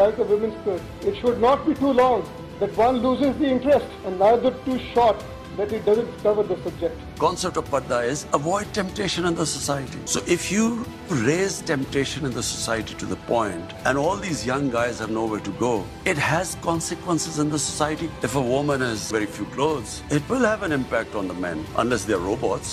like a women's skirt. It should not be too long that one loses the interest, and neither too short that it doesn't cover the subject. Concept of parda is avoid temptation in the society. So if you raise temptation in the society to the point and all these young guys have nowhere to go, it has consequences in the society. If a woman has very few clothes, it will have an impact on the men unless they are robots.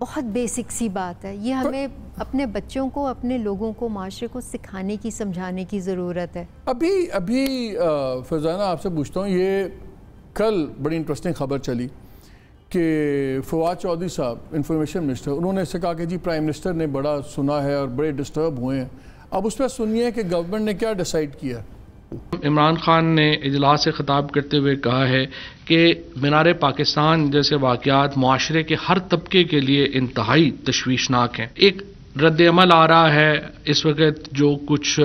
بہت basic سی بات ہے یہ، ہمیں اپنے بچوں کو، اپنے لوگوں کو، معاشرے کو سکھانے کی، سمجھانے کی ضرورت ہے۔ ابھی فرزانہ آپ سے پوچھتا ہوں، یہ کل بڑی انٹرسٹنگ خبر چلی کہ فواد چودھری صاحب انفارمیشن منسٹر، انہوں نے اس سے کہا کہ جی پرائم منسٹر نے بڑا سنا ہے اور بڑے ڈسٹرب ہوئے ہیں۔ اب اس پہ سنیے کہ گورنمنٹ نے کیا ڈیسائیڈ کیا۔ عمران خان نے اجلاس سے خطاب کرتے ہوئے کہا ہے کہ مینار پاکستان جیسے واقعات معاشرے کے ہر طبقے کے لیے انتہائی تشویشناک ہیں۔ ایک رد عمل آ رہا ہے اس وقت جو کچھ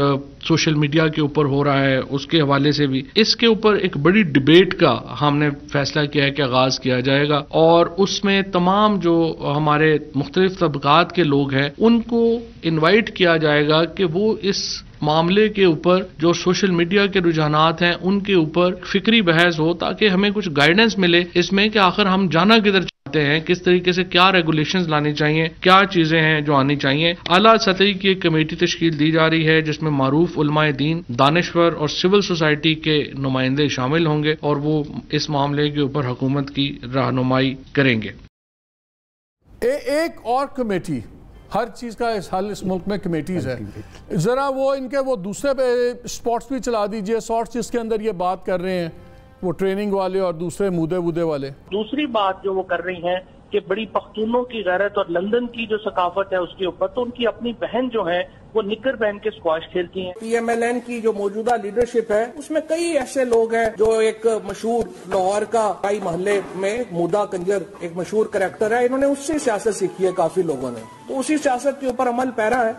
سوشل میڈیا کے اوپر ہو رہا ہے، اس کے حوالے سے بھی اس کے اوپر ایک بڑی ڈیبیٹ کا ہم نے فیصلہ کیا ہے کہ آغاز کیا جائے گا، اور اس میں تمام جو ہمارے مختلف طبقات کے لوگ ہیں ان کو انوائٹ کیا جائے گا کہ وہ اس معاملے کے اوپر جو سوشل میڈیا کے رجحانات ہیں ان کے اوپر فکری بحث ہو، تاکہ ہمیں کچھ گائیڈنس ملے اس میں کہ آخر ہم جانا کدھر چاہتے ہیں، کس طریقے سے کیا ریگولیشنز لانی چاہیے، کیا چیزیں ہیں جو آنی چاہیے۔ اعلیٰ سطحی کی ایک کمیٹی تشکیل دی جا رہی ہے جس میں معروف علماء دین، دانشور اور سول سوسائٹی کے نمائندے شامل ہوں گے، اور وہ اس معاملے کے اوپر حکومت کی رہنمائی کریں گے۔ ایک اور کمیٹی، ہر چیز کا حل اس ملک میں کمیٹیز ہے، ذرا وہ ان کے وہ دوسرے پہ سپورٹس بھی چلا دیجئے، سپورٹس جس کے اندر یہ بات کر رہے ہیں وہ ٹریننگ والے اور دوسرے مودے والے۔ دوسری بات جو وہ کر رہی ہیں کہ بڑی پختونوں کی غیرت اور لندن کی جو ثقافت ہے اس کے اوپر، تو ان کی اپنی بہن جو ہے وہ نکر پہن کے اسکواش کھیلتی ہیں۔ پی ایم ایل این کی جو موجودہ لیڈرشپ ہے اس میں کئی ایسے لوگ ہیں جو ایک مشہور لاہور کا بائی محلے میں مودا کنجر ایک مشہور کریکٹر ہے، انہوں نے اس سے سیاست سیکھی ہے کافی لوگوں نے، تو اسی سیاست کے اوپر عمل پیرا ہے۔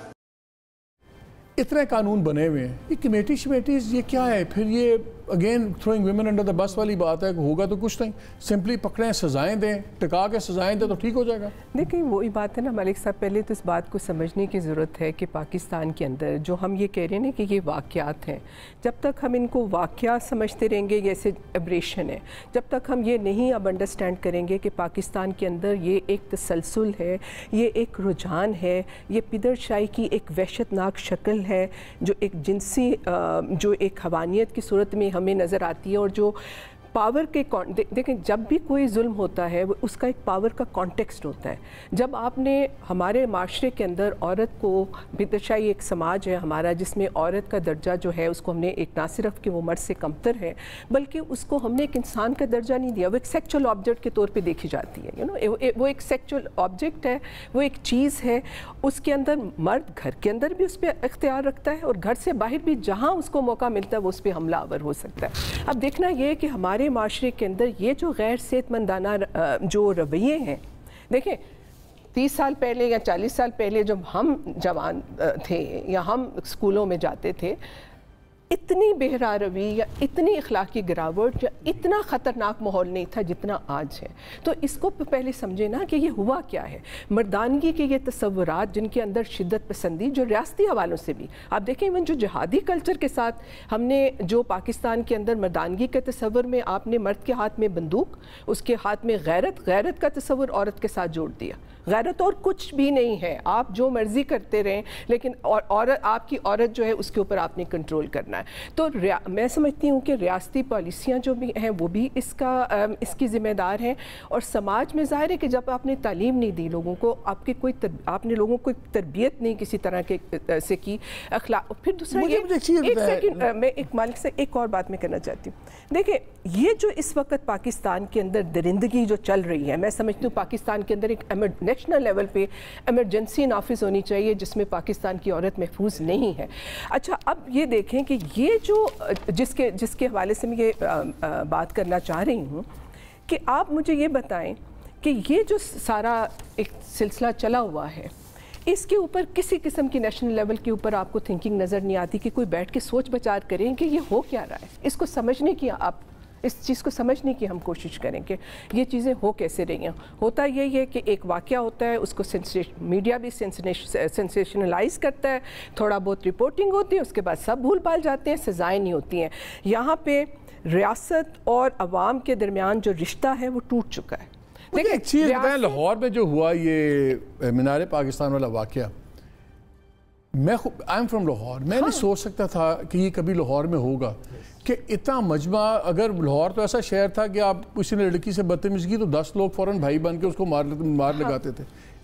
اتنے قانون بنے ہوئے ہیں، یہ کمیٹی شمیٹیز یہ کیا ہے؟ پھر یہ again throwing women under the بس والی بات ہے کہ ہوگا تو کچھ نہیں، سمپلی پکڑیں، سزائیں دیں، ٹکا کے سزائیں دیں تو ٹھیک ہو جائے گا۔ دیکھیں وہی بات ہے نا ملک صاحب، پہلے تو اس بات کو سمجھنے کی ضرورت ہے کہ پاکستان کے اندر جو ہم یہ کہہ رہے ہیں کہ یہ واقعات ہیں، جب تک ہم ان کو واقعات سمجھتے رہیں گے جیسے ایبریشن ہے، جب تک ہم یہ نہیں اب انڈرسٹینڈ کریں گے کہ پاکستان کے اندر یہ ایک تسلسل ہے، یہ ایک رجحان ہے، یہ پدر شاہی کی ایک وحشت ناک شکل ہے جو ایک جنسی جو ایک حوانیت کی صورت میں ہمیں نظر آتی ہے، اور جو پاور کے دیکھیں جب بھی کوئی ظلم ہوتا ہے وہ اس کا ایک پاور کا کانٹیکسٹ ہوتا ہے۔ جب آپ نے ہمارے معاشرے کے اندر عورت کو، بدرشاہی ایک سماج ہے ہمارا جس میں عورت کا درجہ جو ہے اس کو ہم نے ایک نہ صرف کہ وہ مرد سے کمتر ہے بلکہ اس کو ہم نے ایک انسان کا درجہ نہیں دیا، وہ ایک سیکچول آبجیکٹ کے طور پہ دیکھی جاتی ہے، وہ ایک سیکچول آبجیکٹ ہے، وہ ایک چیز ہے، اس کے اندر مرد گھر کے اندر بھی اس پہ اختیار رکھتا ہے اور گھر سے باہر بھی جہاں اس کو موقع ملتا ہے وہ اس پہ حملہ آور ہو سکتا ہے۔ اب دیکھنا یہ ہے کہ ہمارے معاشرے کے اندر یہ جو غیر صحت مندانہ جو رویے ہیں، دیکھیں 30 سال پہلے یا 40 سال پہلے جب ہم جوان تھے یا ہم اسکولوں میں جاتے تھے، اتنی بہرا روی یا اتنی اخلاقی گراوٹ یا اتنا خطرناک ماحول نہیں تھا جتنا آج ہے۔ تو اس کو پہلے سمجھے نا کہ یہ ہوا کیا ہے۔ مردانگی کے یہ تصورات جن کے اندر شدت پسندی جو ریاستی حوالوں سے بھی آپ دیکھیں، ایون جو جہادی کلچر کے ساتھ ہم نے جو پاکستان کے اندر مردانگی کے تصور میں آپ نے مرد کے ہاتھ میں بندوق، اس کے ہاتھ میں غیرت کا تصور عورت کے ساتھ جوڑ دیا۔ غیرت اور کچھ بھی نہیں ہے، آپ جو مرضی کرتے رہیں لیکن عورت، آپ کی عورت جو ہے اس کے اوپر آپ نے کنٹرول کرنا ہے۔ تو میں سمجھتی ہوں کہ ریاستی پالیسیاں جو بھی ہیں وہ بھی اس کی ذمہ دار ہیں، اور سماج میں ظاہر ہے کہ جب آپ نے تعلیم نہیں دی لوگوں کو، آپ نے لوگوں کو تربیت نہیں کسی طرح کے سے کی اخلاق۔ پھر دوسرا میں ایک مالک سے ایک اور بات میں کرنا چاہتی ہوں، دیکھیں یہ جو اس وقت پاکستان کے اندر درندگی جو چل رہی ہے، میں سمجھتی ہوں پاکستان کے اندر ایک نیشنل لیول پہ ایمرجنسی نافذ ہونی چاہیے جس میں پاکستان کی عورت محفوظ نہیں ہے۔ اچھا اب یہ دیکھیں کہ یہ جو جس کے حوالے سے میں یہ بات کرنا چاہ رہی ہوں کہ آپ مجھے یہ بتائیں کہ یہ جو سارا ایک سلسلہ چلا ہوا ہے اس کے اوپر کسی قسم کی نیشنل لیول کے اوپر آپ کو تھنکنگ نظر نہیں آتی کہ کوئی بیٹھ کے سوچ بچار کریں کہ یہ ہو کیا رہا ہے، اس کو سمجھنے کی آپ اس چیز کو سمجھنے کی ہم کوشش کریں کہ یہ چیزیں ہو کیسے رہی ہیں۔ ہوتا یہی ہے کہ ایک واقعہ ہوتا ہے، اس کو میڈیا بھی سینسیشنلائز کرتا ہے، تھوڑا بہت رپورٹنگ ہوتی ہے، اس کے بعد سب بھول بھال جاتے ہیں، سزائیں نہیں ہوتی ہیں۔ یہاں پہ ریاست اور عوام کے درمیان جو رشتہ ہے وہ ٹوٹ چکا ہے۔ دیکھیں ایک چیز بتائیں، لاہور میں جو ہوا یہ مینار پاکستان والا واقعہ، میں آئی ایم فرام لاہور، میں نہیں سوچ سکتا تھا کہ یہ کبھی لاہور میں ہوگا کہ اتنا مجمع، اگر لاہور تو ایسا شہر تھا کہ آپ کسی نے لڑکی سے بدتمیزی کی تو 10 لوگ فوراً بھائی بن کے اس کو مار لگاتے تھے،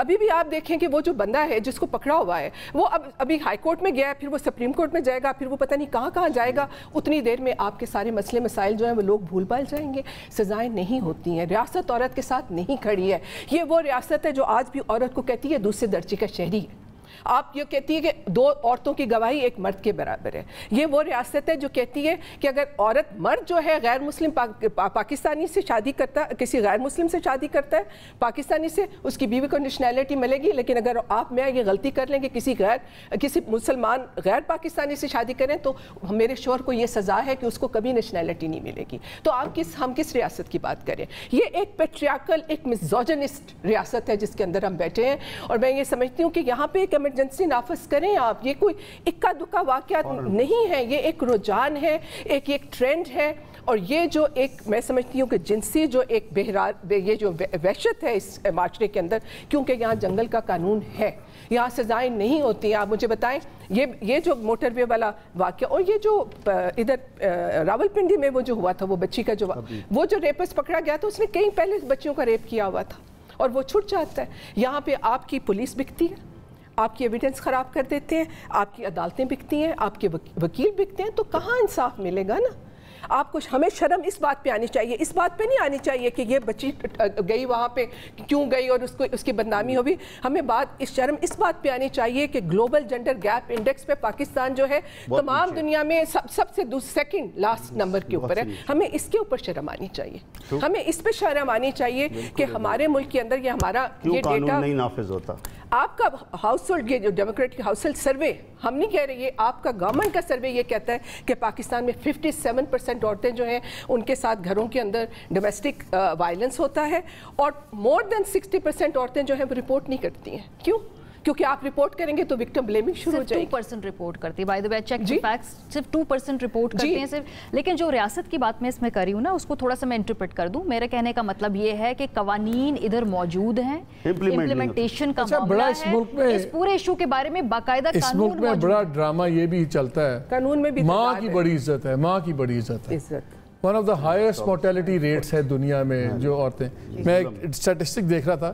ابھی بھی آپ دیکھیں کہ وہ جو بندہ ہے جس کو پکڑا ہوا ہے وہ ابھی ہائی کورٹ میں گیا ہے, پھر وہ سپریم کورٹ میں جائے گا, پھر وہ پتہ نہیں کہاں کہاں جائے گا. اتنی دیر میں آپ کے سارے مسئلے مسائل جو ہیں وہ لوگ بھول بھال جائیں گے. سزائیں نہیں ہوتی ہیں. ریاست عورت کے ساتھ نہیں کھڑی ہے. یہ وہ ریاست ہے جو آج بھی عورت کو کہتی ہے دوسرے درجے کا شہری ہے. آپ یہ کہتی ہے کہ 2 عورتوں کی گواہی ایک مرد کے برابر ہے. یہ وہ ریاست ہے جو کہتی ہے کہ اگر عورت مرد جو ہے غیر مسلم پاکستانی سے شادی کرتا ہے, کسی غیر مسلم سے شادی کرتا ہے پاکستانی سے, اس کی بیوی کو نیشنلٹی ملے گی. لیکن اگر آپ میں یہ غلطی کر لیں کہ کسی مسلمان غیر پاکستانی سے شادی کریں تو میرے شوہر کو یہ سزا ہے کہ اس کو کبھی نیشنلٹی نہیں ملے گی. تو ہم کس ریاست کی بات کریں؟ یہ ایک پیٹریارکل, ایک میزوجنسٹ ریاست ہے جس کے اندر ہم بیٹھے ہیں. اور میں یہ سمجھتی ہوں کہ یہاں پہ ایک ایمرجنسی نافذ کریں آپ. یہ کوئی اکا دکا واقعات نہیں ہے, یہ ایک رجحان ہے, ایک ٹرینڈ ہے. اور یہ جو ایک میں سمجھتی ہوں کہ جنسی جو ایک یہ جو وحشت ہے اس معاشرے کے اندر, کیونکہ یہاں جنگل کا قانون ہے, یہاں سزائیں نہیں ہوتی ہیں. آپ مجھے بتائیں یہ جو موٹر وے والا واقعہ, اور یہ جو ادھر راول پنڈی میں وہ جو ہوا تھا, وہ بچی کا وہ جو ریپس پکڑا گیا تھا, اس نے کئی پہلے بچیوں کا ریپ کیا ہوا تھا اور وہ چھٹ جاتا ہے. یہاں پہ آپ کی پولیس بکتی ہے, آپ کی ایویڈنس خراب کر دیتے ہیں, آپ کی عدالتیں بکتی ہیں, آپ کے وکیل بکتے ہیں. تو کہاں انصاف ملے گا نا؟ آپ کو ہمیں شرم اس بات پہ آنی چاہیے. اس بات پہ نہیں آنی چاہیے کہ یہ بچی گئی وہاں پہ کیوں گئی اور اس کی بدنامی ہوئی. ہمیں شرم اس بات پہ آنی چاہیے کہ گلوبل جنڈر گیپ انڈیکس پہ پاکستان جو ہے تمام دنیا میں سب سے سیکنڈ لاسٹ نمبر کے اوپر ہے. ہمیں اس کے اوپر شرم آنی چاہیے. ہمیں اس پہ شرم آنی چاہیے کہ ہمارے ملک کے اندر یہ ہمارا یہ ڈیٹا نہیں نافذ ہوتا. آپ کا ہاؤس ہولڈ, یہ جو ڈیموکریٹک ہاؤس ہولڈ سروے, ہم نہیں کہہ رہے, یہ آپ کا گورنمنٹ کا سروے یہ کہتا ہے کہ پاکستان میں 57% عورتیں جو ہیں ان کے ساتھ گھروں کے اندر ڈومیسٹک وائلنس ہوتا ہے, اور مور دین 60% عورتیں جو ہیں وہ رپورٹ نہیں کرتی ہیں. کیوں؟ کیونکہ آپ رپورٹ کریں گے تو وکٹم بلیمنگ شروع ہو جائے گی. 2% رپورٹ کرتی ہے. By the way check the facts, صرف 2% رپورٹ کرتے ہیں صرف. لیکن جو ریاست کی بات میں اس میں کر رہی ہوں نا, اس کو تھوڑا سا میں انٹرپریٹ کر دوں. میرے کہنے کا مطلب یہ ہے کہ قوانین ادھر موجود ہیں, امپلیمنٹیشن کا معاملہ ہے. اس پورے ایشو کے بارے میں باقاعدہ اس ملک میں بڑا ڈرامہ یہ بھی چلتا ہے, قانون میں بھی ماں کی بڑی عزت ہے, ماں کی بڑی عزت ہے. One of the highest mortality rates ہے دنیا میں جو عورتیں. میں ایک اسٹیٹسٹک دیکھ رہا تھا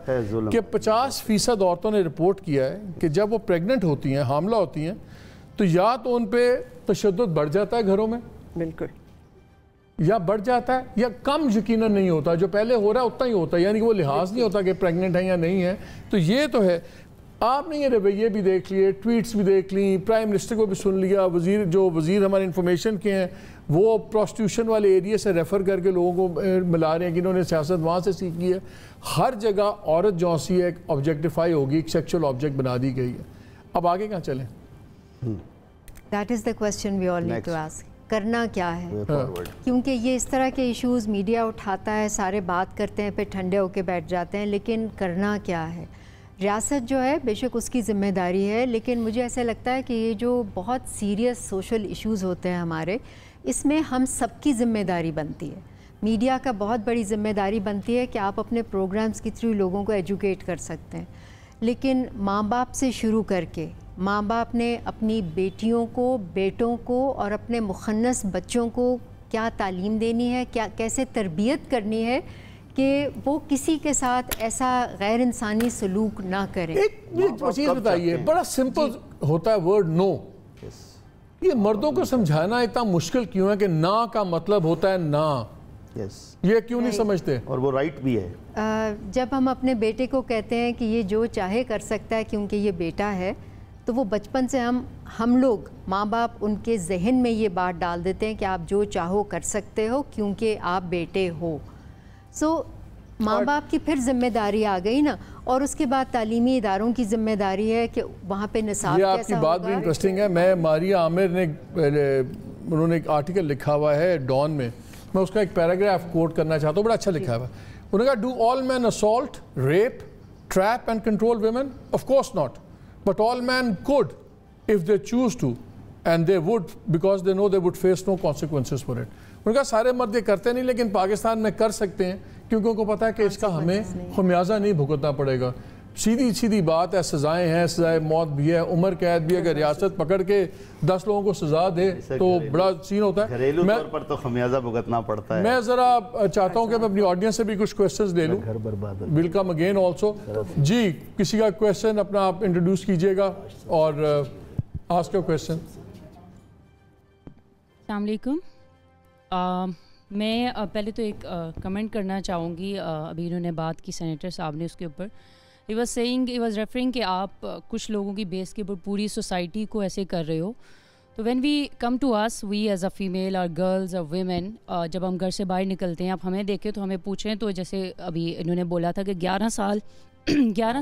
کہ 50% عورتوں نے رپورٹ کیا ہے کہ جب وہ پریگننٹ ہوتی ہیں, حاملہ ہوتی ہیں, تو یا تو ان پہ تشدد بڑھ جاتا ہے گھروں میں, بالکل, یا بڑھ جاتا ہے, یا کم یقیناً نہیں ہوتا. جو پہلے ہو رہا ہے اتنا ہی ہوتا ہے, یعنی کہ وہ لحاظ نہیں ہوتا کہ پریگننٹ ہیں یا نہیں ہے. تو یہ تو ہے. آپ نے یہ رویے بھی دیکھ لیے, ٹویٹس بھی دیکھ لیں, پرائم منسٹر کو بھی سن لیا. وزیر ہمارے انفارمیشن کے ہیں وہ پروسٹیوشن والے ایریا سے ریفر کر کے لوگوں کو ملا رہے ہیں کہ انہوں نے سیاست وہاں سے سیکھی ہے. ہر جگہ عورت جو سی ہے آبجیکٹیفائی ہوگی, ایک سیکشل آبجیکٹ بنا دی گئی ہے. اب آگے کہاں چلیں؟ That is the question we all need to ask. کرنا کیا ہے؟ کیونکہ یہ اس طرح کے ایشوز میڈیا اٹھاتا ہے, سارے بات کرتے ہیں, پھر ٹھنڈے ہو کے بیٹھ جاتے ہیں. لیکن کرنا کیا ہے؟ ریاست جو ہے بے شک اس کی ذمہ داری ہے, لیکن مجھے ایسا لگتا ہے کہ یہ جو بہت سیریس سوشل ایشوز ہوتے ہیں ہمارے, اس میں ہم سب کی ذمہ داری بنتی ہے. میڈیا کا بہت بڑی ذمہ داری بنتی ہے کہ آپ اپنے پروگرامز کے تھرو لوگوں کو ایجوکیٹ کر سکتے ہیں. لیکن ماں باپ سے شروع کر کے ماں باپ نے اپنی بیٹیوں کو, بیٹوں کو اور اپنے مخنث بچوں کو کیا تعلیم دینی ہے, کیسے تربیت کرنی ہے کہ وہ کسی کے ساتھ ایسا غیر انسانی سلوک نہ کریں. ایک چیز بتائیے, بڑا سمپل ہوتا ہے ورڈ نو. یہ مردوں کو سمجھانا اتنا مشکل کیوں ہے کہ نا کا مطلب ہوتا ہے نا؟ یہ کیوں نہیں سمجھتے؟ اور وہ رائٹ بھی ہے. جب ہم اپنے بیٹے کو کہتے ہیں کہ یہ جو چاہے کر سکتا ہے کیونکہ یہ بیٹا ہے, تو وہ بچپن سے ہم لوگ ماں باپ ان کے ذہن میں یہ بات ڈال دیتے ہیں کہ آپ جو چاہو کر سکتے ہو کیونکہ آپ بیٹے ہو. سو ماں باپ کی پھر ذمہ داری آ گئی نا, اور اس کے بعد تعلیمی اداروں کی ذمہ داری ہے کہ وہاں پہ نصاب کیسا ہوگا. یہ آپ کی بات بھی انٹرسٹنگ ہے. میں ماریا عامر نے انہوں نے ایک آرٹیکل لکھا ہوا ہے ڈان میں, میں اس کا ایک پیراگراف کوٹ کرنا چاہتا ہوں, بڑا اچھا لکھا ہوا ہے. انہوں نے کہا do all men assault, rape, trap and control women? Of course not, but all men could if they chose to and they would because they know they would face no consequences for it. انہوں نے کہا سارے مرد یہ کرتے نہیں, لیکن پاکستان میں کر سکتے ہیں کیونکہ ان کو پتا ہے کہ اس کا ہمیں خمیازہ نہیں بھگتنا پڑے گا. سیدھی سیدھی بات ہے, سزائیں ہیں, سزائے موت بھی ہے, عمر قید بھی ہے. اگر ریاست پکڑ کے 10 لوگوں کو سزا دے تو بڑا سین ہوتا ہے. گھریلو طور پر تو خمیازہ بھگتنا پڑتا ہے. میں ذرا چاہتا ہوں کہ میں اپنی آڈینس سے بھی کچھ کویسچنز لے لوں. ول کم اگین آلسو. جی کسی کا کویسچن اپنا آپ انٹروڈیوس کیجئے گا اور آسک یور کویسچن. السلام علیکم. میں پہلے تو ایک کمنٹ کرنا چاہوں گی. ابھی انہوں نے بات کی سینیٹر صاحب نے اس کے اوپر. ہی واز ریفرنگ کہ آپ کچھ لوگوں کی بیس کے اوپر پوری سوسائٹی کو ایسے کر رہے ہو. تو when we come to us, we as a female اور گرلز اور ویمن, جب ہم گھر سے باہر نکلتے ہیں, آپ ہمیں دیکھیں تو ہمیں پوچھیں تو جیسے ابھی انہوں نے بولا تھا کہ 11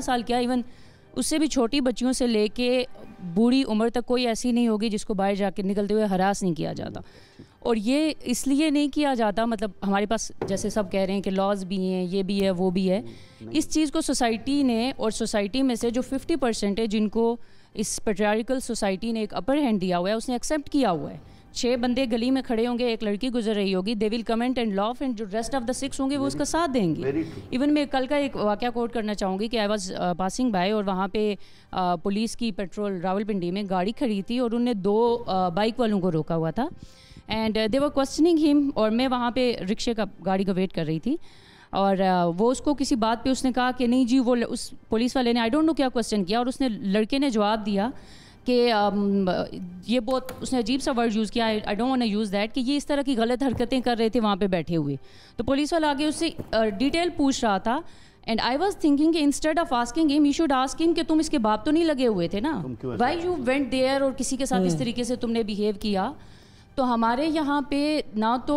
سال کیا ایون اس سے بھی چھوٹی بچیوں سے لے کے بوڑھی عمر تک کوئی ایسی نہیں ہوگی جس کو باہر جا کے نکلتے ہوئے ہراس نہیں کیا جاتا. اور یہ اس لیے نہیں کیا جاتا, مطلب ہمارے پاس جیسے سب کہہ رہے ہیں کہ لاز بھی ہیں, یہ بھی ہے, وہ بھی ہے. اس چیز کو سوسائٹی نے, اور سوسائٹی میں سے جو 50% ہے جن کو اس پیٹریارکل سوسائٹی نے ایک اپر ہینڈ دیا ہوا ہے, اس نے ایکسیپٹ کیا ہوا ہے. 6 بندے گلی میں کھڑے ہوں گے, ایک لڑکی گزر رہی ہوگی, دے ول کمنٹ اینڈ لاف, اینڈ جو ریسٹ آف دا 6 ہوں گے وہ اس کا ساتھ دیں گے. ایون میں کل کا ایک واقعہ کوٹ کرنا چاہوں گی کہ آئی واز پاسنگ بائی, اور وہاں پہ پولیس کی پیٹرول راولپنڈی میں گاڑی کھڑی تھی اور انہوں نے 2 بائک والوں کو روکا ہوا تھا. اینڈ دے ور کوسچننگ ہم, اور میں وہاں پہ رکشے کا گاڑی کا ویٹ کر رہی تھی, اور وہ اس کو کسی بات پہ اس نے کہا کہ نہیں جی, وہ اس پولیس والے نے آئی ڈونٹ نو کیا کوسچن کیا, اور اس نے لڑکے نے جواب دیا کہ یہ بہت, اس نے عجیب سا ورڈ یوز کیا, I don't want to use that, کہ یہ اس طرح کی غلط حرکتیں کر رہے تھے وہاں پہ بیٹھے ہوئے. تو پولیس والا آگے اس سے ڈیٹیل پوچھ رہا تھا, اینڈ آئی واز تھنکنگ کہ انسٹیڈ آف آسکنگ ہم, یو شوڈ آسک ہم کہ تم اس کے باپ تو نہیں لگے ہوئے تھے نا, وائی یو وینٹ دیئر, اور کسی کے ساتھ اس طریقے سے تم نے بیہیو کیا. تو ہمارے یہاں پہ نہ تو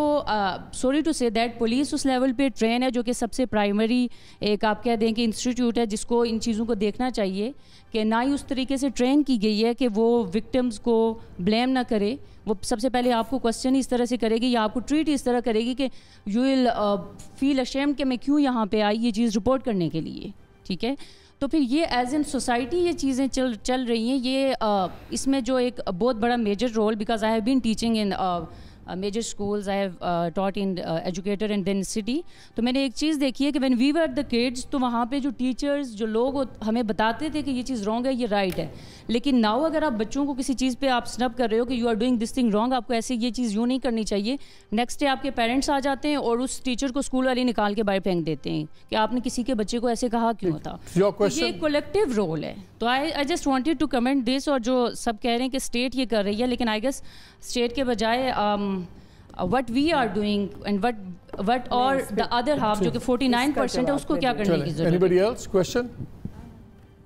سوری ٹو سے دیٹ پولیس اس لیول پہ ٹرین ہے, جو کہ سب سے پرائمری ایک آپ کہہ دیں کہ انسٹیٹیوٹ ہے جس کو ان چیزوں کو دیکھنا چاہیے, کہ نہ ہی اس طریقے سے ٹرین کی گئی ہے کہ وہ وکٹمز کو بلیم نہ کرے. وہ سب سے پہلے آپ کو کوسچن اس طرح سے کرے گی یا آپ کو ٹریٹ اس طرح کرے گی کہ یو ول فیل اشیمڈ کہ میں کیوں یہاں پہ آئی یہ چیز رپورٹ کرنے کے لیے. ٹھیک ہے, تو پھر یہ ایز این سوسائٹی یہ چیزیں چل رہی ہیں. یہ اس میں جو ایک بہت بڑا major role, because I have been teaching in major schools, I have taught in educator in the city. تو میں نے ایک چیز دیکھی ہے کہ when we were the kids, تو وہاں پہ جو ٹیچرز جو لوگ ہمیں بتاتے تھے کہ یہ چیز رانگ ہے, یہ رائٹ ہے, لیکن ناؤ اگر آپ بچوں کو کسی چیز پہ آپ سنب کر رہے ہو کہ you are doing this thing wrong, آپ کو ایسے یہ چیز یوں نہیں کرنی چاہیے, نیکسٹ ڈے آپ کے پیرنٹس آ جاتے ہیں اور اس ٹیچر کو اسکول والے نکال کے باہر پھینک دیتے ہیں کہ آپ نے کسی کے بچے کو ایسے کہا کیوں تھا. یہ ایک کولیکٹیو رول ہے. تو I just wanted to comment this. اور جو سب کہہ رہے ہیں کہ اسٹیٹ یہ کر رہی ہے, لیکن آئی گیس اسٹیٹ کے بجائے what we are doing and what or the other half جو کہ 49% ہے, اس کو کیا کرنے کی ضرورت ہے. Anybody else question?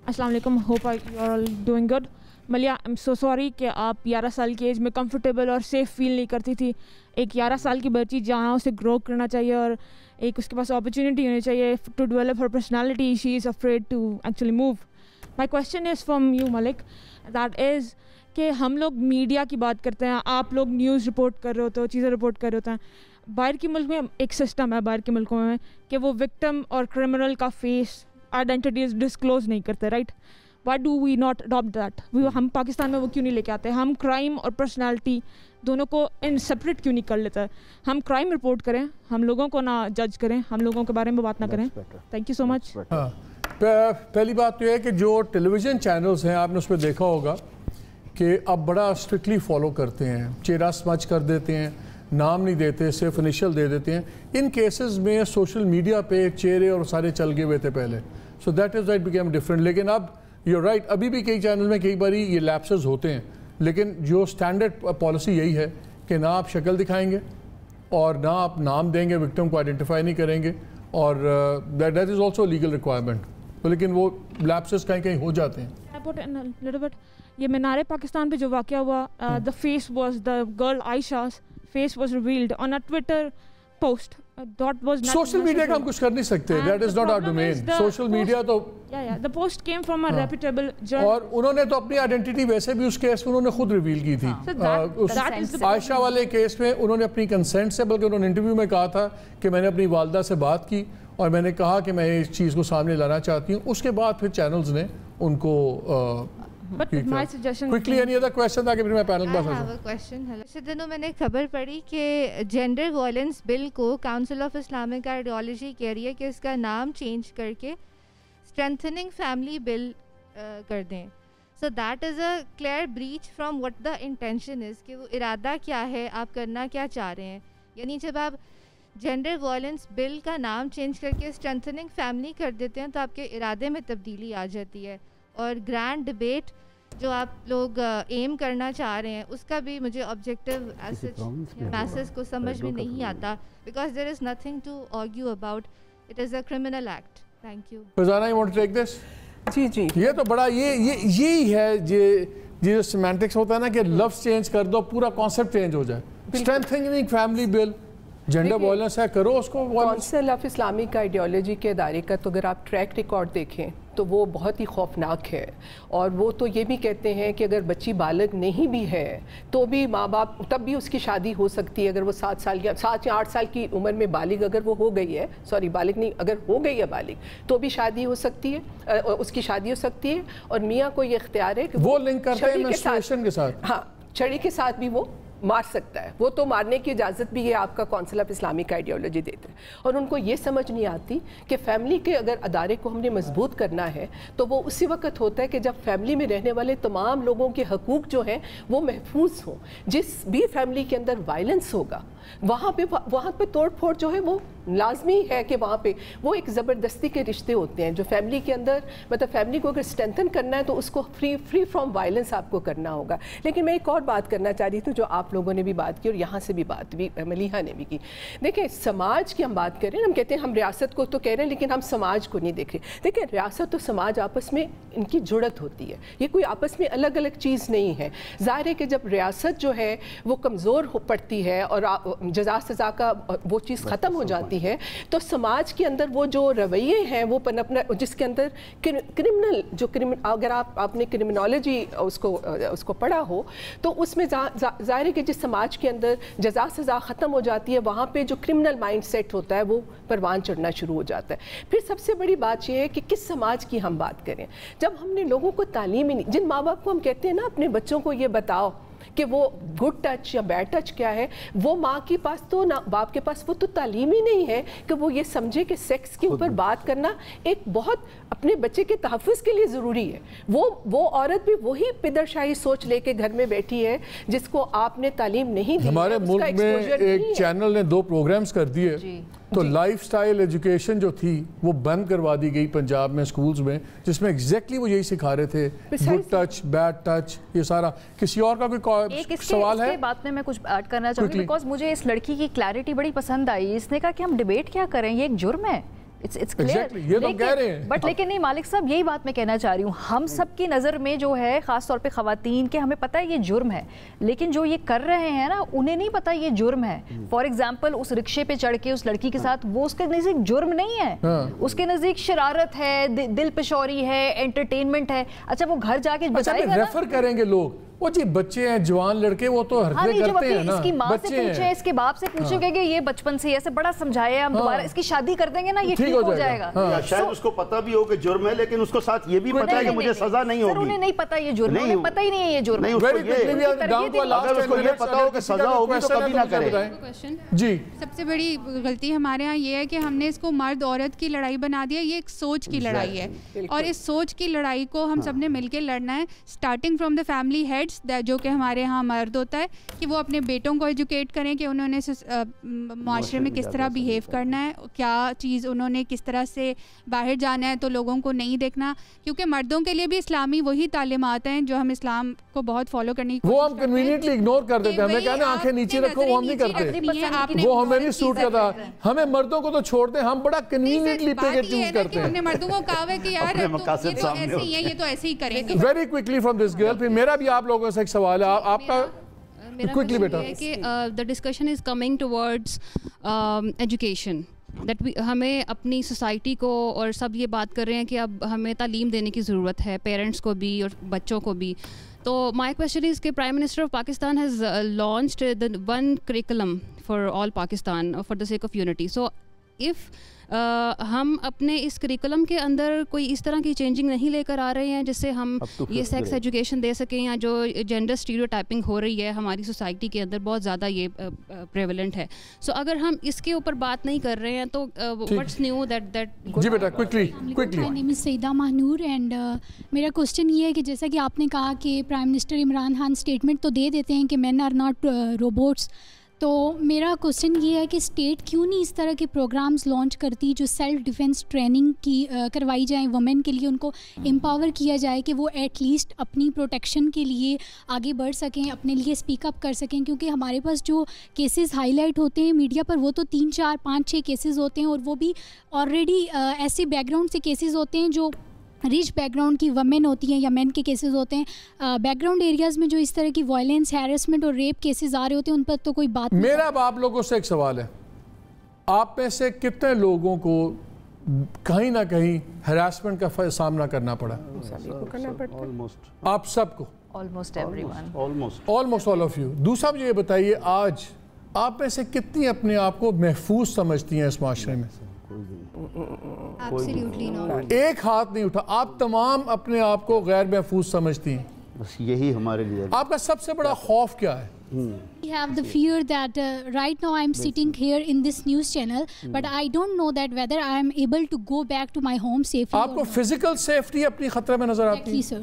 السلام علیکم, hope you are all doing good. ملیا, I'm so sorry کہ آپ 11 سال کی ایج میں کمفرٹیبل اور سیف فیل نہیں کرتی تھی. ایک 11 سال کی بچی جہاں اسے گرو کرنا چاہیے اور ایک اس کے پاس اپرچونیٹی ہونی چاہیے to develop her personality, she is afraid to actually move. My question is from you ملک, دیٹ از کہ ہم لوگ میڈیا کی بات کرتے ہیں, آپ لوگ نیوز رپورٹ کر رہے ہوتے ہو, چیزیں رپورٹ کر رہے ہوتے ہیں. باہر کے ملک میں ایک سسٹم ہے, باہر کے ملکوں میں, کہ وہ وکٹم اور کرمنل کا فیس آئیڈینٹیٹیز ڈسکلوز نہیں کرتے, right? Why do we not adopt that? ہم پاکستان میں وہ کیوں نہیں لے کے آتے؟ ہم کرائم اور پرسنالٹی دونوں کو ان سپریٹ کیوں نہیں کر لیتے؟ ہم کرائم رپورٹ کریں, ہم لوگوں کو نہ جج کریں, ہم لوگوں کے بارے میں بات نہ کریں. تھینک یو سو مچ. پہلی بات تو یہ ہے کہ جو ٹیلی ویژن چینلز ہیں, آپ نے اس پہ دیکھا ہوگا کہ اب بڑا اسٹرکٹلی فالو کرتے ہیں, چہرہ سمجھ کر دیتے ہیں, نام نہیں دیتے, صرف انیشل دے دیتے ہیں. ان کیسز میں سوشل میڈیا پہ چہرے اور سارے چل گئے ہوئے تھے پہلے, so that is right became different. لیکن اب یو رائٹ, ابھی بھی کئی چینل میں کئی باری یہ لیپسز ہوتے ہیں, لیکن جو اسٹینڈرڈ پالیسی یہی ہے کہ نہ آپ شکل دکھائیں گے اور نہ آپ نام دیں گے, وکٹم کو آئیڈینٹیفائی نہیں کریں گے, اور that is also legal requirement. لیکن وہ لیپسز کہیں کہیں ہو جاتے ہیں. یہ مینار پاکستان پہ جو واقعہ ہوا, the face was the girl Ayesha's face was revealed on a Twitter post. Social media کا ہم کچھ کر نہیں سکتے, that is not our domain. Social media تو the post came from a reputable journal. اور انہوں نے تو اپنی آئیڈینٹی ویسے بھی اس کیس میں انہوں نے خود ریویل کی تھی. عائشہ والے کیس میں انہوں نے اپنی کنسنٹ سے, بلکہ انہوں نے انٹرویو میں کہا تھا کہ میں نے اپنی والدہ سے بات کی اور میں نے کہا کہ میں اس چیز کو سامنے لانا چاہتی ہوں. اس کے بعد پھر چینلز نے ان کو But my suggestion quickly any other question تاکہ پھر میں panel I have a question. اس دنوں میں نے خبر پڑھی کہ جینڈر وائلنس بل کو کاؤنسل آف اسلامک آئیڈیالوجی کہہ رہی ہے کہ اس کا نام چینج کر کے اسٹرینتھننگ فیملی بل کر دیں. So that is a clear breach from what the intention is, کہ وہ ارادہ کیا ہے, آپ کرنا کیا چاہ رہے ہیں. یعنی جب آپ جینڈر وائلنس بل کا نام چینج کر کے اسٹرینتھننگ فیملی کر دیتے ہیں تو آپ کے ارادے میں تبدیلی آ جاتی ہے. اور گرینڈ ڈبیٹ جو آپ لوگ ایم کرنا چاہ رہے ہیں اس کا بھی مجھے آبجیکٹیو میسج کو سمجھ میں نہیں آتا, because there is nothing to argue about, it is a criminal act. Thank you. Fazana, you want to take this? جی جی, یہ تو بڑا یہی ہے جو سیمانٹکس ہوتا ہے نا کہ لفظ چینج کر دو پورا کانسیپٹ چینج ہو جائے. اسٹرینتھننگ فیملی بل, جینڈر وائلنس ہے, کرو اس کو. کونسل آف اسلامک آئیڈیالوجی کے ادارے کا تو اگر آپ ٹریک ریکارڈ دیکھیں تو وہ بہت ہی خوفناک ہے. اور وہ تو یہ بھی کہتے ہیں کہ اگر بچی بالغ نہیں بھی ہے تو بھی ماں باپ, تب بھی اس کی شادی ہو سکتی ہے اگر وہ 7 سال یا 7 یا 8 سال کی عمر میں بالغ اگر وہ ہو گئی ہے, سوری بالغ نہیں, اگر ہو گئی ہے بالغ تو بھی شادی ہو سکتی ہے, اس کی شادی ہو سکتی ہے. اور میاں کو یہ اختیار ہے کہ وہ لنک کرتے ہیں منسٹریشن کے ساتھ. ہاں, چھڑی کے ساتھ بھی وہ مار سکتا ہے. وہ تو مارنے کی اجازت بھی یہ آپ کا کونسل آف اسلامک آئیڈیالوجی دیتے ہیں. اور ان کو یہ سمجھ نہیں آتی کہ فیملی کے اگر ادارے کو ہم نے مضبوط کرنا ہے تو وہ اسی وقت ہوتا ہے کہ جب فیملی میں رہنے والے تمام لوگوں کے حقوق جو ہیں وہ محفوظ ہوں. جس بھی فیملی کے اندر وائلنس ہوگا وہاں پہ توڑ پھوڑ جو ہے وہ لازمی ہے کہ وہاں پہ وہ ایک زبردستی کے رشتے ہوتے ہیں جو فیملی کے اندر, مطلب فیملی کو اگر اسٹرینتھن کرنا ہے تو اس کو فری فرام وائلنس آپ کو کرنا ہوگا. لیکن میں ایک اور بات کرنا چاہ رہی تھی جو آپ لوگوں نے بھی بات کی اور یہاں سے بھی بات بھی ملیحہ نے بھی کی. دیکھیں, سماج کی ہم بات کر رہے ہیں, ہم کہتے ہیں ہم ریاست کو تو کہہ رہے ہیں لیکن ہم سماج کو نہیں دیکھ رہے. دیکھیں, ریاست اور سماج آپس میں ان کی جڑت ہوتی ہے, یہ کوئی آپس میں الگ الگ چیز نہیں ہے. ظاہر ہے کہ جب ریاست جو ہے وہ کمزور پڑتی ہے اور جزا سزا کا وہ چیز ختم ہو جاتی ہے تو سماج کے اندر وہ جو رویے ہیں وہ پنپنا, جس کے اندر کرمنل جو اگر آپ نے کرمنالوجی اس کو پڑھا ہو تو اس میں ظاہر ہے کہ جس سماج کے اندر جزا سزا ختم ہو جاتی ہے وہاں پہ جو کرمنل مائنڈ سیٹ ہوتا ہے وہ پروان چڑھنا شروع ہو جاتا ہے. پھر سب سے بڑی بات یہ ہے کہ کس سماج کی ہم بات کریں. جب ہم نے لوگوں کو تعلیم ہی نہیں, جن ماں باپ کو ہم کہتے ہیں نا اپنے بچوں کو یہ بتاؤ کہ وہ گڈ ٹچ یا بیڈ ٹچ کیا ہے, وہ ماں کے پاس تو نہ باپ کے پاس وہ تو تعلیم ہی نہیں ہے کہ وہ یہ سمجھے کہ سیکس کے اوپر بات کرنا ایک بہت اپنے بچے کے تحفظ کے لیے ضروری ہے. وہ عورت بھی وہی پدر شاہی سوچ لے کے گھر میں بیٹھی ہے جس کو آپ نے تعلیم نہیں دی. ہمارے ملک میں ایک چینل نے 2 پروگرامز کر دیے تو لائف سٹائل ایجوکیشن جو تھی وہ بند کروا دی گئی پنجاب میں سکولز میں, جس میں ایگزیکٹلی وہ یہی سکھا رہے تھے گڈ ٹچ بیڈ ٹچ یہ سارا. کسی اور کا کوئی سوال ہے؟ ایک بات میں کچھ ایڈ کرنا چاہوں گی بیکاز مجھے اس لڑکی کی کلیئرٹی بڑی پسند آئی. اس نے کہا کہ ہم ڈیبیٹ کیا کریں, یہ ایک جرم ہے. بٹ لیکن نہیں مالک صاحب, یہی بات میں کہنا چاہ رہی ہوں, ہم سب کی نظر میں جو ہے خاص طور پہ خواتین کے ہمیں پتہ ہے یہ جرم ہے, لیکن جو یہ کر رہے ہیں نا انہیں نہیں پتہ یہ جرم ہے. فار ایگزامپل اس رکشے پہ چڑھ کے اس لڑکی کے ساتھ, وہ اس کے نزدیک جرم نہیں ہے, اس کے نزدیک شرارت ہے, دل پشوری ہے, انٹرٹینمنٹ ہے. اچھا وہ گھر جا کے بتائے گا, ریفر کریں گے لوگ, وہ جی بچے ہیں جوان لڑکے وہ تو حرکتیں کرتے ہیں نا. اس کی ماں سے پوچھیں, اس کے باپ سے پوچھیں کہ یہ بچپن سے ایسے بڑا سمجھایا, ہم دوبارہ اس کی شادی کر دیں گے نا یہ ٹھیک ہو جائے گا. شاید اس کو پتہ بھی ہو کہ جرم ہے لیکن اس کو ساتھ یہ بھی پتہ ہے کہ مجھے سزا نہیں ہوگی. انہیں نہیں پتہ یہ جرم ہے, انہیں پتہ ہی نہیں ہے یہ جرم ہے. اگر اس کو یہ پتہ ہو کہ سزا ہوگی تو کبھی نہ کرے. جی, سب سے بڑی غلطی ہمارے ہاں یہ ہے کہ ہم نے اس کو مرد عورت کی لڑائی بنا دیا. یہ ایک سوچ کی لڑائی ہے اور اس سوچ کی لڑائی کو ہم سب نے مل کے لڑنا ہے, starting from the family heads جو کہ ہمارے ہاں مرد ہوتا ہے, کہ وہ اپنے بیٹوں کو ایجوکیٹ کریں کہ انہوں نے معاشرے میں کس طرح بیہیو کرنا ہے, کیا چیز انہوں نے کس طرح سے باہر جانا ہے, تو لوگوں کو نہیں دیکھنا. کیونکہ مردوں کے لیے بھی اسلامی وہی تعلیمات ہیں جو ہم اسلام کو بہت فالو کرنے کی وہ ہم کنوینینٹلی اگنور کر دیتے ہیں. ہمیں کہنا آنکھیں نیچے رکھو, وہ ہم نہیں کرتے, وہ ہمیں نہیں سوٹ کرتا. ہمیں مردوں کو تو چھوڑ دیں, ہم بڑا کنوینینٹلی پہ کے چوز کرتے ہیں. ہم نے مردوں کو کہا ہے کہ یار یہ تو ایسے ہی ہے, یہ تو ایسے ہی کریں گے. Very quickly from this girl. پھر میرا بھی آپ لوگوں سے ایک سوال ہے, آپ کا کوئکلی بیٹا. کہ the discussion is coming towards education. ہمیں اپنی سوسائٹی کو اور سب یہ بات کر رہے ہیں کہ اب ہمیں تعلیم دینے کی ضرورت ہے, پیرنٹس کو بھی اور بچوں کو بھی. تو مائی کویشچن از کہ prime minister of Pakistan has launched the one curriculum for all Pakistan for the sake of unity. So if ہم اپنے اس کریکولم کے اندر کوئی اس طرح کی چینجنگ نہیں لے کر آ رہے ہیں جس سے ہم یہ سیکس ایجوکیشن دے سکیں, یا جو جینڈر اسٹیریوٹائپنگ ہو رہی ہے ہماری سوسائٹی کے اندر بہت زیادہ یہ پریویلنٹ ہے. سو اگر ہم اس کے اوپر بات نہیں کر رہے ہیں تو واٹس نیو دیٹ جی بیٹا quickly my name is Syeda Mahnoor and میرا کوسچن یہ ہے کہ جیسا کہ آپ نے کہا کہ prime minister Imran Khan statement تو دے دیتے ہیں کہ مین آر ناٹ روبوٹس, تو میرا کوسچن یہ ہے کہ اسٹیٹ کیوں نہیں اس طرح کے پروگرامز لانچ کرتی جو سیلف ڈیفینس ٹریننگ کی کروائی جائیں وومن کے لیے, ان کو امپاور کیا جائے کہ وہ ایٹ لیسٹ اپنی پروٹیکشن کے لیے آگے بڑھ سکیں, اپنے لیے اسپیک اپ کر سکیں, کیونکہ ہمارے پاس جو کیسز ہائی لائٹ ہوتے ہیں میڈیا پر وہ تو 3, 4, 5, 6 کیسز ہوتے ہیں, اور وہ بھی آلریڈی ایسے بیک گراؤنڈ سے کیسز ہوتے ہیں جو ریچ بیک گراؤنڈ کی ویمن ہوتی ہیں یا مین کے کیسز ہوتے ہیں. بیک گراؤنڈ ایریاز میں جو اس طرح کی وائلنس, ہیرسمنٹ اور ریپ کیسز آ رہے ہوتے ہیں ان پر تو کوئی بات نہیں. میرا اب آپ لوگوں سے ایک سوال ہے, آپ میں سے کتنے لوگوں کو کہیں نہ کہیں ہراسمنٹ کا سامنا کرنا پڑا؟ آپ سب کو. almost everyone. almost all of you. دوسرا مجھے یہ بتائیے, آج آپ میں سے کتنی اپنے آپ کو محفوظ سمجھتی ہیں اس معاشرے میں؟ ایک ہاتھ نہیں اٹھا. آپ تمام اپنے آپ کو غیر محفوظ سمجھتی ہیں. بس یہی ہمارے لیے آپ کا سب سے بڑا خوف کیا ہے؟ We have the fear that right now I am sitting here in this news channel, but I don't know that whether I am able to go back to my home safely. آپ کو physical safety اپنی خطرے میں نظر آتی ہے؟ Exactly, sir.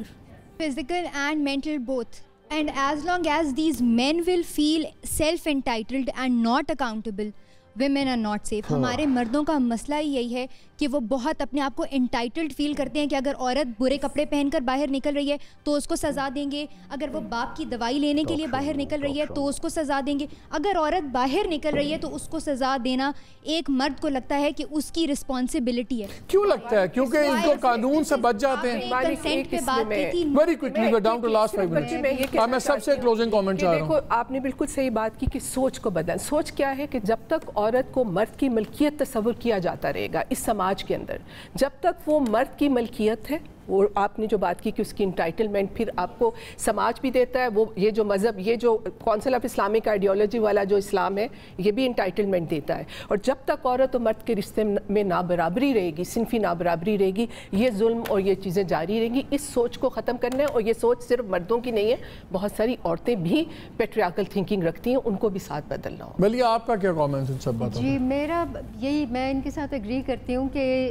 Physical and mental both. And as long as these men will feel self-entitled and not accountable, women are not safe. ہمارے مردوں کا مسئلہ ہی یہی ہے کہ وہ بہت اپنے آپ کو انٹائٹلڈ فیل کرتے ہیں کہ اگر عورت برے کپڑے پہن کر باہر نکل رہی ہے تو اس کو سزا دیں گے, اگر وہ باپ کی دوائی لینے کے لیے باہر نکل رہی ہے تو اس کو سزا دیں گے, اگر عورت باہر نکل رہی ہے تو اس کو سزا دینا ایک مرد کو لگتا ہے کہ اس کی رسپانسبلٹی ہے. کیوں لگتا ہے؟ کیونکہ ان کو قانون سے بچ جاتے ہیں. کنسنٹ پہ بات کی تھی. Very quickly, we're down to last 5 minutes. میں سب سے کلوزنگ کامنٹ چاہ رہا ہوں. آپ نے بالکل صحیح بات کی کہ سوچ کو بدل. سوچ کیا ہے کہ جب تک عورت کو مرد کی ملکیت تصور کیا جاتا رہے گا اس سماج کے اندر, جب تک وہ مرد کی ملکیت ہے, وہ آپ نے جو بات کی کہ اس کی انٹائٹلمنٹ پھر آپ کو سماج بھی دیتا ہے, وہ یہ جو مذہب, یہ جو کونسل آف اسلامک آئیڈیالوجی والا جو اسلام ہے یہ بھی انٹائٹلمنٹ دیتا ہے. اور جب تک عورت و مرد کے رشتے میں نابرابری رہے گی, صنفی نابرابری رہے گی, یہ ظلم اور یہ چیزیں جاری رہیں گی. اس سوچ کو ختم کرنا ہے, اور یہ سوچ صرف مردوں کی نہیں ہے, بہت ساری عورتیں بھی پیٹریارکل تھنکنگ رکھتی ہیں, ان کو بھی ساتھ بدلنا ہو. ملیہ آپ کا کیا کامنٹ ان سب باتوں؟ جی میرا یہی, میں ان کے ساتھ ایگری کرتی ہوں کہ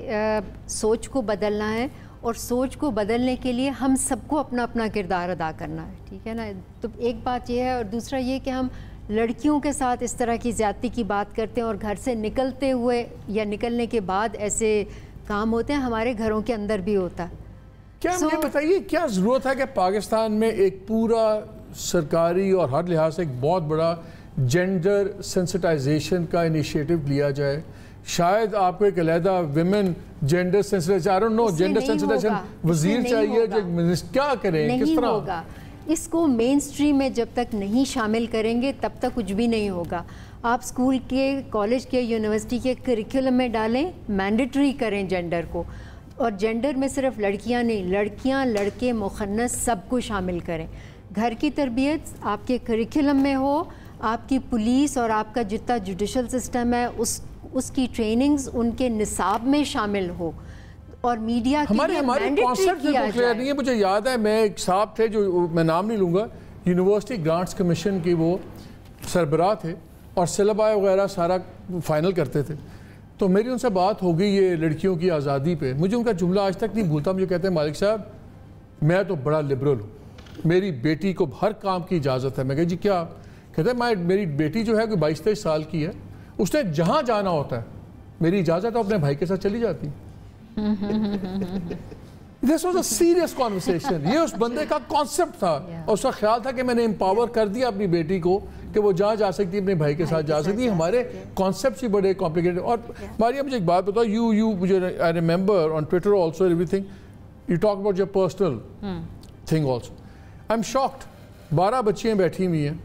سوچ کو بدلنا ہے, اور سوچ کو بدلنے کے لیے ہم سب کو اپنا اپنا کردار ادا کرنا ہے, ٹھیک ہے نا. تو ایک بات یہ ہے, اور دوسرا یہ کہ ہم لڑکیوں کے ساتھ اس طرح کی زیادتی کی بات کرتے ہیں اور گھر سے نکلتے ہوئے یا نکلنے کے بعد ایسے کام ہوتے ہیں, ہمارے گھروں کے اندر بھی ہوتا ہے. کیا مجھے بتائیے کیا ضرورت ہے کہ پاکستان میں ایک پورا سرکاری اور ہر لحاظ سے ایک بہت بڑا جینڈر سینسٹائزیشن کا انیشیٹو لیا جائے؟ شاید آپ کو ایک علیحدہ women gender sensitization, I don't know, gender sensitization وزیر چاہیے, کیا کریں, کس طرح ہوگا؟ اس کو مین سٹریم میں جب تک نہیں شامل کریں گے تب تک کچھ بھی نہیں ہوگا. آپ اسکول کے, کالج کے, یونیورسٹی کے کریکولم میں ڈالیں, مینڈیٹری کریں جینڈر کو, اور جینڈر میں صرف لڑکیاں نہیں, لڑکیاں, لڑکے, مخنث سب کو شامل کریں. گھر کی تربیت آپ کے کریکولم میں ہو, آپ کی پولیس اور آپ کا جتنا جوڈیشل سسٹم ہے اس کی ٹریننگز ان کے نصاب میں شامل ہو, اور میڈیا کے لیے مینڈیٹری کیا جائے. مجھے یاد ہے, میں ایک صاحب تھے جو میں نام نہیں لوں گا, یونیورسٹی گرانٹس کمیشن کی وہ سربراہ تھے اور سلیبا وغیرہ سارا فائنل کرتے تھے. تو میری ان سے بات ہو گئی یہ لڑکیوں کی آزادی پہ. مجھے ان کا جملہ آج تک نہیں بھولتا. مجھے کہتے ہیں مالک صاحب میں تو بڑا لبرل ہوں, میری بیٹی کو ہر کام کی اجازت ہے. میں کہا جی کیا؟ کہتے ہیں میری بیٹی جو ہے کوئی 22-23 سال کی ہے, اس نے جہاں جانا ہوتا ہے میری اجازت ہے اپنے بھائی کے ساتھ چلی جاتی. This was a serious conversation. یہ اس بندے کا کانسیپٹ تھا, اور اس کا خیال تھا کہ میں نے امپاور کر دیا اپنی بیٹی کو کہ وہ جہاں جا سکتی ہے, اپنے بھائی کے ساتھ جا سکتی ہے. ہمارے کانسیپٹس ہی بڑے کمپلیکیٹڈ. اور ماریا مجھے ایک بات بتاؤ, مجھے I remember on Twitter also everything you talk about your personal thing also. I'm shocked. 12 بچیاں بیٹھی ہوئی ہیں,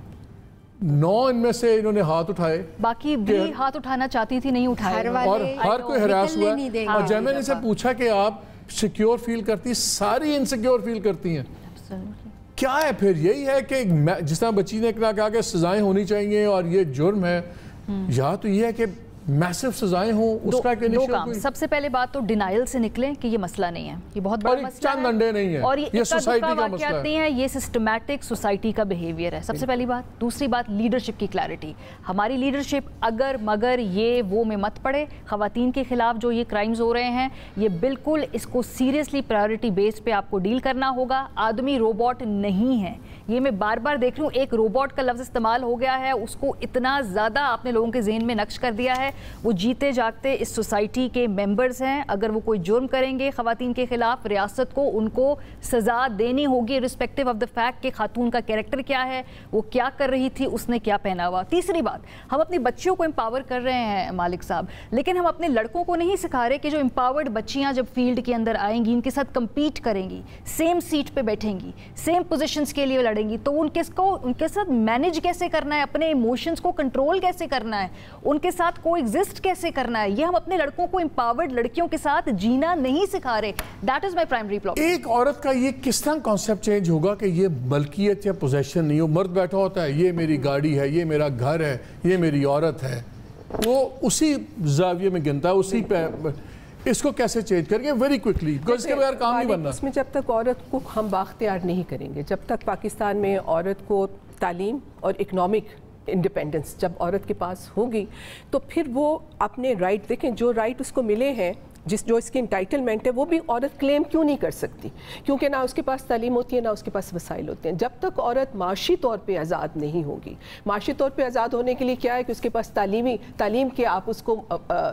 9 ان میں سے انہوں نے ہاتھ اٹھائے, باقی بھی ہاتھ اٹھانا چاہتی تھی نہیں اٹھائے, اور ہر کوئی ہراس ہوا. اور جب میں نے ان سے پوچھا کہ آپ سیکیور فیل کرتی, ساری انسیکیور فیل کرتی ہیں. کیا ہے پھر؟ یہی ہے کہ جس طرح بچی نے کہا کہ سزائیں ہونی چاہیے اور یہ جرم ہے, یا تو یہ ہے کہ میسو سزائیں ہوں اس کا ایک دو کام. سب سے پہلے بات تو ڈینائل سے نکلیں کہ یہ مسئلہ نہیں ہے, یہ بہت بڑا مسئلہ ہے, چند انڈے نہیں ہے, اور یہ سوسائٹی کا مسئلہ نہیں ہے, یہ سسٹمیٹک سوسائٹی کا بیہیویئر ہے. سب سے پہلی بات. دوسری بات لیڈرشپ کی کلیئرٹی. ہماری لیڈرشپ اگر مگر یہ وہ میں مت پڑے, خواتین کے خلاف جو یہ کرائمز ہو رہے ہیں یہ بالکل اس کو سیریسلی پرائیورٹی بیس پہ آپ کو ڈیل کرنا ہوگا. آدمی روبوٹ نہیں ہے, یہ میں بار بار دیکھ رہی ہوں ایک روبوٹ کا لفظ استعمال ہو گیا ہے, اس کو اتنا زیادہ آپ نے لوگوں کے ذہن میں نقش کر دیا ہے. وہ جیتے جاگتے اس سوسائٹی کے ممبرز ہیں, اگر وہ کوئی جرم کریں گے خواتین کے خلاف, ریاست کو ان کو سزا دینی ہوگی رسپیکٹیو آف دا فیکٹ کہ خاتون کا کیریکٹر کیا ہے, وہ کیا کر رہی تھی, اس نے کیا پہنا ہوا. تیسری بات, ہم اپنی بچیوں کو امپاور کر رہے ہیں مالک صاحب, لیکن ہم اپنے لڑکوں کو نہیں سکھا رہے کہ جو امپاورڈ بچیاں جب فیلڈ کے اندر آئیں گی, ان کے ساتھ کمپیٹ کریں گی, سیم سیٹ پہ بیٹھیں گی, سیم پوزیشنز کے لیے لڑیں گی, تو ان کے ساتھ مینیج کیسے کرنا ہے, اپنے ایموشنز کو کنٹرول کیسے کرنا ہے, ان کے ساتھ کو ایگزسٹ کیسے کرنا ہے. یہ ہم اپنے لڑکوں کو امپاورڈ لڑکیوں کے ساتھ جینا نہیں سکھا رہے. That is my primary problem. ایک عورت کا یہ کس طرح کانسیپٹ چینج ہوگا کہ یہ ملکیت یا پوزیشن نہیں ہو. مرد بیٹھا ہوتا ہے, یہ میری گاڑی ہے, یہ میرا گھر ہے, یہ میری عورت ہے, وہ اسی زاویے میں گنتا ہے, اسی پہ. اس کو کیسے چینج کر کے ویری کوئکلی, بیکاز اس کے بغیر کام نہیں بننا. اس میں جب تک عورت کو ہم بااختیار نہیں کریں گے, جب تک پاکستان میں عورت کو تعلیم اور اکنامک انڈیپینڈنس جب عورت کے پاس ہوگی, تو پھر وہ اپنے رائٹ, دیکھیں جو رائٹ اس کو ملے ہیں, جو اس کی انٹائٹلمنٹ ہے, وہ بھی عورت کلیم کیوں نہیں کر سکتی, کیونکہ نہ اس کے پاس تعلیم ہوتی ہے, نہ اس کے پاس وسائل ہوتے ہیں. جب تک عورت معاشی طور پہ آزاد نہیں ہوگی, معاشی طور پہ آزاد ہونے کے لیے کیا ہے کہ اس کے پاس تعلیم کے آپ اس کو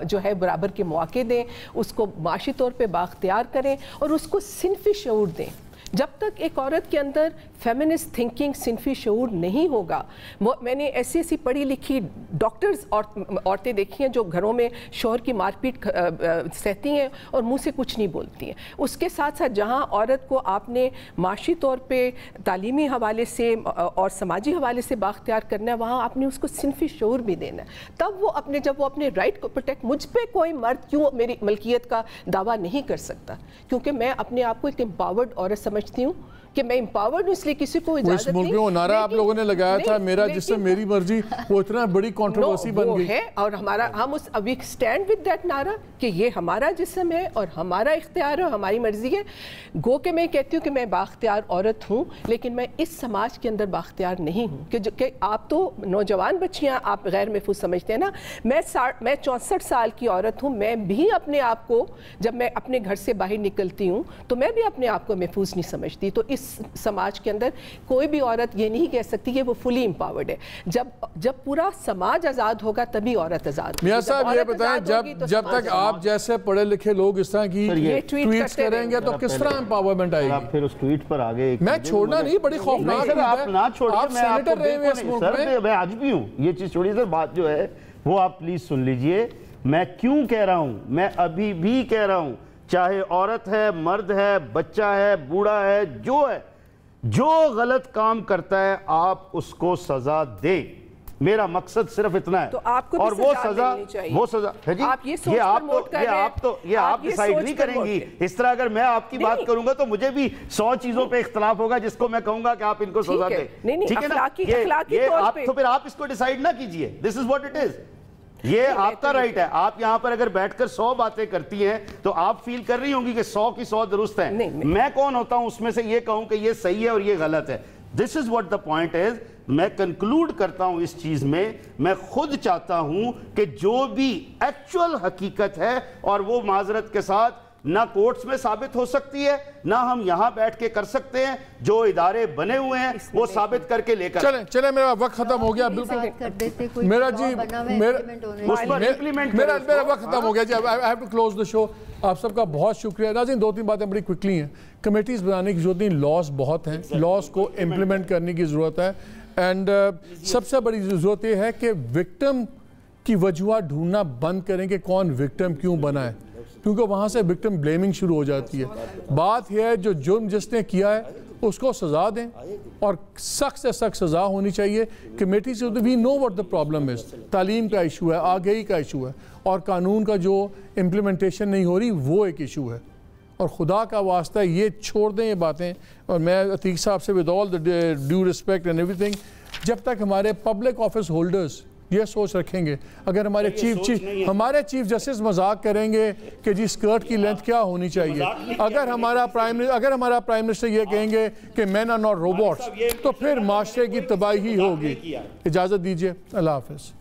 جو ہے برابر کے مواقع دیں, اس کو معاشی طور پہ بااختیار کریں, اور اس کو صنفی شعور دیں. جب تک ایک عورت کے اندر فیمنسٹ تھنکنگ, صنفی شعور نہیں ہوگا, میں نے ایسی پڑھی لکھی ڈاکٹرز عورتیں دیکھی ہیں جو گھروں میں شوہر کی مار پیٹ سہتی ہیں اور منہ سے کچھ نہیں بولتی ہیں. اس کے ساتھ ساتھ جہاں عورت کو آپ نے معاشی طور پہ تعلیمی حوالے سے اور سماجی حوالے سے بااختیار کرنا ہے, وہاں آپ نے اس کو صنفی شعور بھی دینا ہے. تب وہ جب وہ اپنے رائٹ کو پروٹیکٹ, مجھ پہ کوئی مرد کیوں میری ملکیت کا دعویٰ نہیں کر سکتا, کیونکہ میں اپنے آپ کو ایک امپاورڈ عورت سمجھتی ہوں کہ میں امپاورڈ ہوں, اس لیے کسی کو اجازت نہیں. اس ملک میں نعرہ آپ لوگوں نے لگایا تھا میرا جسم میری مرضی, وہ اتنا بڑی کنٹروورسی بن گئی ہے, اور ہم ابھی اسٹینڈ ود دیٹ نعرہ کہ یہ ہمارا جسم ہے اور ہمارا اختیار ہے, ہماری مرضی ہے. گو کہ میں کہتی ہوں کہ میں بااختیار عورت ہوں, لیکن میں اس سماج کے اندر بااختیار نہیں ہوں. کہ آپ تو نوجوان بچیاں آپ غیر محفوظ سمجھتے ہیں نا, میں 64 سال کی عورت ہوں, میں بھی اپنے آپ کو جب میں اپنے گھر سے باہر نکلتی ہوں تو میں بھی اپنے آپ کو محفوظ نہیں سمجھتی. تو اس سماج کے اندر کوئی بھی عورت یہ نہیں کہہ سکتی کہ وہ فلی امپاورڈ ہے. جب پورا سماج آزاد ہوگا تبھی عورت آزاد ہوگی. میاں صاحب یہ بتائیں, جب تک آپ جیسے پڑھے لکھے لوگ اس طرح کی ٹویٹس کریں گے تو کس طرح امپاورمنٹ آئے گی؟ آپ پھر اس ٹویٹ پر آگے میں چھوڑنا نہیں, بڑی خوفناک ہے. آپ نہ چھوڑیں, میں آپ کو دیکھوں سر, میں آج بھی ہوں, یہ چیز چھوڑیے سر, بات جو ہے وہ آپ پلیز سن لیجئے. میں کیوں کہہ رہا ہوں, میں ابھی بھی کہہ رہا ہوں, چاہے عورت ہے, مرد ہے, بچہ ہے, بوڑھا ہے, جو غلط کام کرتا ہے آپ اس کو سزا دیں. میرا مقصد صرف اتنا ہے. تو آپ کو اور وہ سزا یہ آپ ڈیسائیڈ نہیں کریں گی. اس طرح اگر میں آپ کی بات کروں گا تو مجھے بھی 100 چیزوں پہ اختلاف ہوگا جس کو میں کہوں گا کہ آپ ان کو سزا دیں. ٹھیک ہے نا, تو پھر آپ اس کو ڈیسائیڈ نہ کیجئے. دس از واٹ اٹ از. یہ آپ کا رائٹ ہے. آپ یہاں پر اگر بیٹھ کر 100 باتیں کرتی ہیں تو آپ فیل کر رہی ہوں گی کہ 100 کی 100 درست ہیں. میں کون ہوتا ہوں اس میں سے یہ کہوں کہ یہ صحیح ہے اور یہ غلط ہے. This is what the point is. میں کنکلوڈ کرتا ہوں اس چیز میں خود چاہتا ہوں کہ جو بھی ایکچول حقیقت ہے, اور وہ معذرت کے ساتھ نہ کورٹس میں ثابت ہو سکتی ہے, نہ ہم یہاں بیٹھ کے کر سکتے ہیں, جو ادارے بنے ہوئے ہیں وہ ثابت کر کے لے کر. چلیں میرا وقت ختم ہو گیا. بالکل میرا وقت ختم ہو گیا جی. I have to close the show. آپ سب کا بہت شکریہ. ناظرین 2-3 باتیں بڑی کوئکلی ہیں. کمیٹیز بنانے کی ضرورت نہیں, لاز بہت ہیں, لاز کو امپلیمنٹ کرنے کی ضرورت ہے. اینڈ سب سے بڑی ضرورت یہ ہے کہ وکٹم کی وجوہات ڈھونڈنا بند کریں کہ کون وکٹم کیوں بنا ہے, کیونکہ وہاں سے وکٹم بلیمنگ شروع ہو جاتی ہے. بات یہ ہے جو جرم جس نے کیا ہے اس کو سزا دیں, اور سخت سے سخت سزا ہونی چاہیے. کمیٹی سے وی know what the problem is. تعلیم کا ایشو ہے, آگہی کا ایشو ہے, اور قانون کا جو امپلیمنٹیشن نہیں ہو رہی وہ ایک ایشو ہے. اور خدا کا واسطہ یہ چھوڑ دیں یہ باتیں. اور میں عتیق صاحب سے with all the due respect and every thing, جب تک ہمارے پبلک آفس ہولڈرز یہ سوچ رکھیں گے. اگر ہمارے چیف جسٹس مذاق کریں گے کہ جی اسکرٹ کی لینتھ کیا ہونی چاہیے, اگر ہمارا پرائم منسٹر یہ کہیں گے کہ مین آر ناٹ روبوٹس, تو پھر معاشرے کی تباہی ہوگی. اجازت دیجیے, اللہ حافظ.